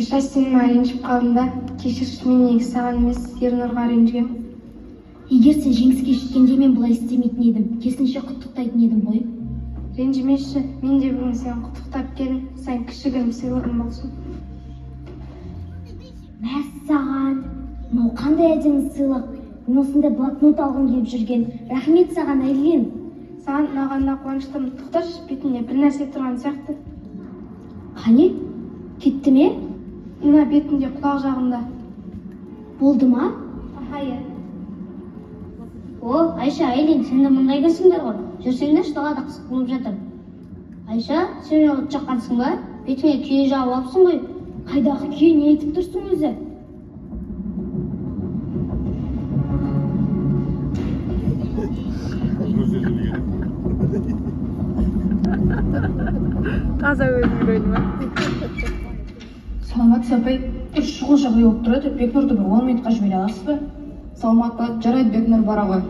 Айша, сен маған ренжіп қалдың да, кешірші, мен негізі саған емес, Ернұрға ренжігем. Егер сен жеңіске жеткенде мен бұлай істемейтін едім, керісінше құттықтайтын едім ғой. Ренжімеші, мен де бүгін сені құттықтап келдім, саған кішігірім сыйлығым болсын. Мәссаған, мынау қандай әдемі сыйлық. Мен осындай блокнот алғым келіп жүрген. Рахмет саған, Айлин. Саған ұнағанына қуаныштымын. Тоқташы, бетінде бір нәрсе тұрған сияқты. Қане? Кетті ме? Мына бетінде, құлақ жағында. Болды ма? Аха, иә. О, Айша, Айлин, сен де мұндай кірсіңдер ғой. Жүрсеңдерші, далада қысып болып жатыр. Айша, сен от жаққансың ба? Бетіңе күйе жағып алыпсың ғой. Қайдағы күйе, не айтып тұрсың өзі? Таза өзім рөлі ма? Саламат апай, шұғыл жағдай болып тұрады. Бекнұрды бір 10 минутқа жібере аласыз ба? Саламат, жарайды, Бекнұр бара ғой.